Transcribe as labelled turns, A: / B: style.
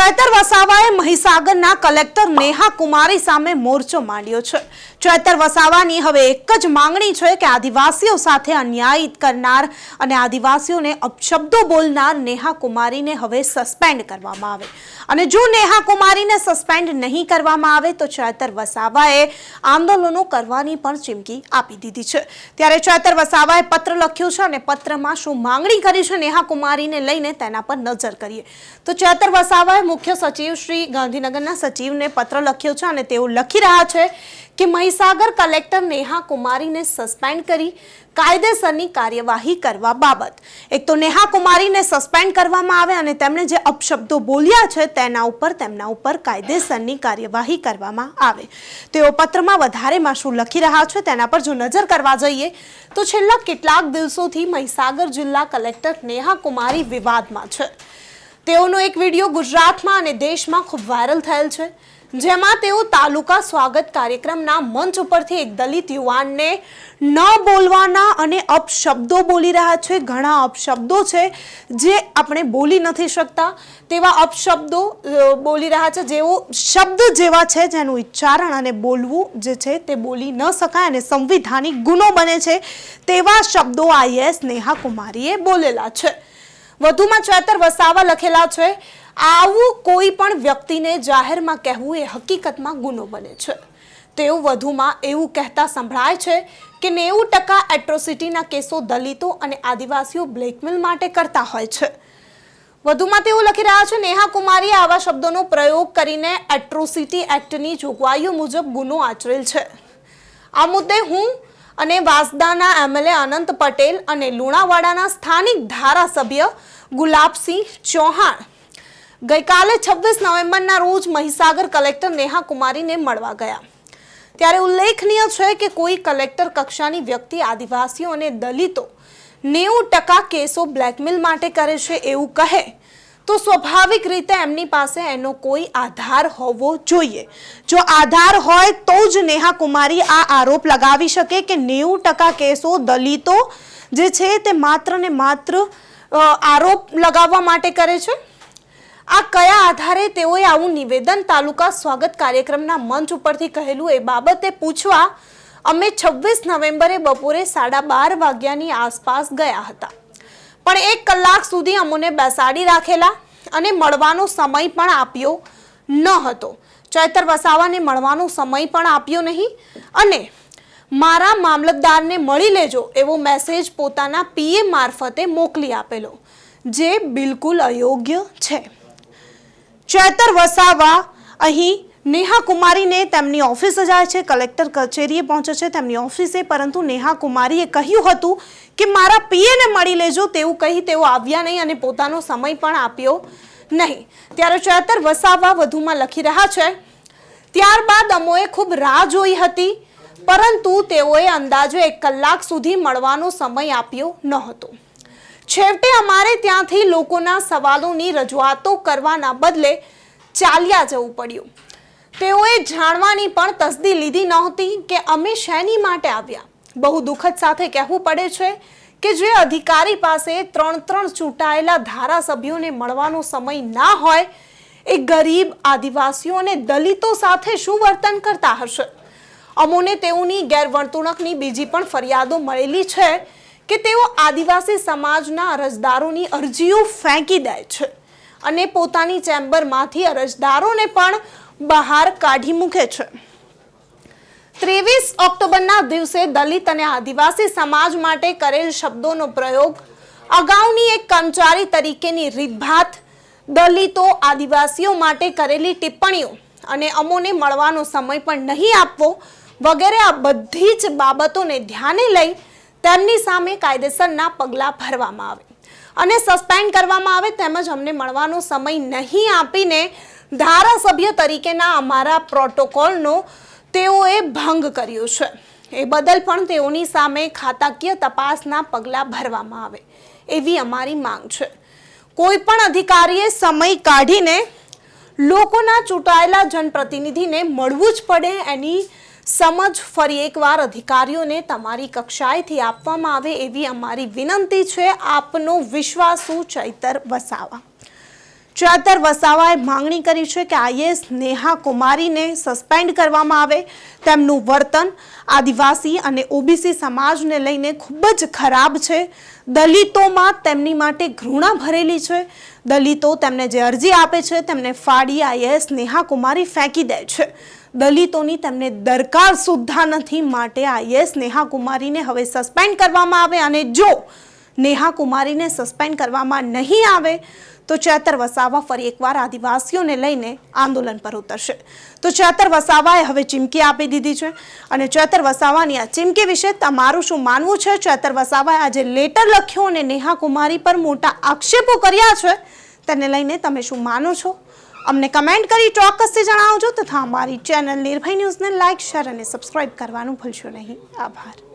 A: ચૈતર વસાવાએ મહીસાગરના કલેક્ટર નેહા કુમારી સામે મોરચો માંડ્યો છે। ચૈતર વસાવાની હવે એક જ માંગણી છે કે આદિવાસીઓ સાથે અન્યાય કરનાર અને આદિવાસીઓને અપશબ્દો બોલનાર નેહા કુમારીને હવે સસ્પેન્ડ કરવામાં આવે અને જો નેહા કુમારીને સસ્પેન્ડ નહીં કરવામાં આવે તો ચૈતર વસાવાએ આંદોલનો કરવાની પણ ચીમકી આપી દીધી છે। ત્યારે ચૈતર વસાવાએ પત્ર લખ્યું છે અને પત્રમાં શું માંગણી કરી છે નેહા કુમારીને લઈને તેના પર નજર કરીએ તો ચૈતર વસાવાએ મુખ્ય સચિવ શ્રી ગાંધીનગરના સચિવને પત્ર લખ્યો છે અને તેઓ લખી રહ્યા છે કે મહીસાગર કલેક્ટર નેહા કુમારીને સસ્પેન્ડ કરી કાયદેસરની કાર્યવાહી કરવા બાબત એક તો નેહા કુમારીને સસ્પેન્ડ કરવામાં આવે અને તેમણે જે અપશબ્દો બોલ્યા છે તેમના ઉપર કાયદેસરની કાર્યવાહી કરવામાં આવે। તેઓ પત્રમાં વધારેમાં શું લખી રહ્યા છે તેના પર જો નજર કરવા જઈએ તો છેલ્લા કેટલાક દિવસોથી મહીસાગર જિલ્લા કલેક્ટર નેહા કુમારી વિવાદમાં છે। તેઓનો એક વિડિયો ગુજરાતમાં અને દેશમાં ખૂબ વાયરલ થયેલ છે જેમાં તેઓ તાલુકા સ્વાગત કાર્યક્રમના મંચ ઉપરથી એક દલિત યુવાનને ન બોલવાના અને અપશબ્દો બોલી રહ્યા છે। ઘણા અપશબ્દો છે જે આપણે બોલી નથી શકતા તેવા અપશબ્દો બોલી રહ્યા છે જેવો શબ્દ જેવા છે જેનું ઉચ્ચારણ અને બોલવું જે છે તે બોલી ન શકાય અને સંવિધાનિક ગુનો બને છે તેવા શબ્દો આઈએએસ નેહા કુમારીએ બોલેલા છે। વધુમાં ચૈતર વસાવા લખેલા છે આવું કોઈ પણ વ્યક્તિને જાહેરમાં કહેવું એ હકીકતમાં ગુનો બને છે। તેઓ વધુમાં એવું કહેતા સંભળાય છે કે 90% એટ્રોસિટીના કેસો દલિતો અને આદિવાસીઓ બ્લેકમેલ માટે કરતા હોય છે। વધુમાં તેઓ લખી રહ્યા છે નેહા કુમારીએ આવા શબ્દોનો પ્રયોગ કરીને એટ્રોસિટી એક્ટની જોગવાઈઓ મુજબ ગુનો આચરેલ છે। આ મુદ્દે હું અને વાસદાના એમએલએ અનંત પટેલ અને લુણાવાડાના સ્થાનિક ધારાસભ્ય ગુલાબસિંહ ચૌહાણ ગઈકાલે 26 નવેમ્બરના રોજ મહીસાગર કલેક્ટર નેહા કુમારીને મળવા ગયા। ત્યારે ઉલ્લેખનીય છે કે કોઈ કલેક્ટર કક્ષાની વ્યક્તિ આદિવાસીઓ અને દલિતો 90% કેસો બ્લેકમેલ માટે કરે છે એવું કહે તો સ્વાભાવિક રીતે એમની પાસે એનો કોઈ આધાર હોવો જોઈએ। જો આધાર હોય તો જ નેહા કુમારી આ આરોપ લગાવી શકે કે 90% કેસો દલિતો જે છે તે માત્ર ને માત્ર આરોપ લગાવવા માટે કરે છે। આ કયા આધારે તેઓએ આવું નિવેદન તાલુકા સ્વાગત કાર્યક્રમના મંચ ઉપરથી કહેલું એ બાબતે પૂછવા અમે 26 નવેમ્બરે બપોરે 12:30 વાગ્યાની આસપાસ ગયા હતા પણ 1 કલાક સુધી અમને બેસાડી રાખેલા અને મળવાનો સમય પણ આપ્યો ન હતો। ચૈતર વસાવાને મળવાનો સમય પણ આપ્યો નહીં અને મારા મામલતદારને મળી લેજો એવો મેસેજ પોતાના પીએ મારફતે મોકલી આપેલો જે બિલકુલ અયોગ્ય છે। ચૈતર વસાવા અહીં નેહા કુમારીને તેમની ઓફિસે જાય છે, કલેક્ટર કચેરીએ પહોંચે છે તેમની ઓફિસે, પરંતુ નેહા કુમારીએ કહ્યું હતું કે મારા પીએને મળી લેજો તેવું કહી તેઓ આવ્યા નહીં અને પોતાનો સમય પણ આપ્યો નહીં। ત્યારે ચૈતર વસાવા વધુમાં લખી રહ્યા છે ત્યારબાદ અમોએ ખૂબ રાહ જોઈ હતી પરંતુ તેઓએ અંદાજે 1 કલાક સુધી મળવાનો સમય આપ્યો ન હતો। છેવટે અમારે ત્યાંથી લોકોના સવાલોની રજૂઆતો કરવાના બદલે ચાલ્યા જવું પડ્યું। તેઓએ જાણવાની પણ તસદી લીધી નહોતી કે અમે શેની માટે આવ્યા। બહુ દુઃખદ સાથે કહેવું પડે છે કે જે અધિકારી પાસે 3 ચૂંટાયેલા ધારાસભ્યોને મળવાનો સમય ના હોય એ ગરીબ આદિવાસીઓ અને દલિતો સાથે શું વર્તન કરતા હશે। અમોને તેઓની ગેરવર્તણૂકની બીજી પણ ફરિયાદો મળેલી છે કે તેઓ આદિવાસી સમાજના અરજદારોની અરજીઓ ફેંકી દે છે અને પોતાની ચેમ્બરમાંથી અરજદારોને પણ બહાર કાઢી મૂકે છે। 23 ઓક્ટોબરના દિવસે દલિત અને આદિવાસી સમાજ માટે કરેલ શબ્દોનો પ્રયોગ, અગાઉની એક કર્મચારી તરીકેની રીતભાત, દલિતો આદિવાસીઓ માટે કરેલી ટિપ્પણીઓ અને અમોને મળવાનો સમય પણ નહીં આપવો વગેરે આ બધી જ બાબતોને ધ્યાને લઈ તેમની સામે કાયદેસરના પગલાં ભરવામાં આવે અને સસ્પેન્ડ કરવામાં આવે તેમજ અમને મળવાનો સમય નહીં આપીને ધારાસભ્ય તરીકેના અમારા પ્રોટોકોલનો તેઓએ ભંગ કર્યો છે એ બદલ પણ તેઓની સામે ખાતાકીય તપાસના પગલાં ભરવામાં આવે એવી અમારી માંગ છે। કોઈ પણ અધિકારીએ સમય કાઢીને લોકોના ચૂંટાયેલા જનપ્રતિનિધિને મળવું જ પડે એની સમજ ફરી એકવાર અધિકારીઓને તમારી કક્ષાએથી આપવામાં આવે એવી અમારી વિનંતી છે। આપનો વિશ્વાસુ ચૈતર વસાવા। ચેતર વસાવાએ માંગણી કરી છે કે આઈએએસ નેહા કુમારીને સસ્પેન્ડ કરવામાં આવે. તેમનું વર્તન આદિવાસી અને ઓબીસી સમાજને લઈને ખૂબ જ ખરાબ છે. દલિતોમાં તેમની માટે ઘૃણા ભરેલી છે. દલિતો તેમને જે અરજી આપે છે તેમને ફાડી આઈએએસ નેહા કુમારી ફેંકી દે છે. દલિતોની તેમને દરકાર સુદ્ધા નથી. માટે આઈએએસ નેહા કુમારીને હવે સસ્પેન્ડ કરવામાં આવે અને જો નેહા કુમારીને સસ્પેન્ડ કરવામાં નહીં આવે તો ચેતર વસાવા ફરી એકવાર આદિવાસીઓને લઈને આંદોલન પર ઉતરશે. તો ચેતર વસાવાએ હવે ચીમકી આપી દીધી છે અને ચેતર વસાવાની આ ચીમકી વિશે તમારું શું માનવું છે? ચેતર વસાવાએ આજે લેટર લખ્યો અને નેહા કુમારી પર મોટા આક્ષેપો કર્યા છે, તેને લઈને તમે શું માનો છો? અમને કમેન્ટ કરી ચોક્કસથી જણાવજો તથા અમારી ચેનલ નિર્ભય ન્યૂઝને લાઇક, શેર અને સબસ્ક્રાઇબ કરવાનું ભૂલશો નહીં. આભાર.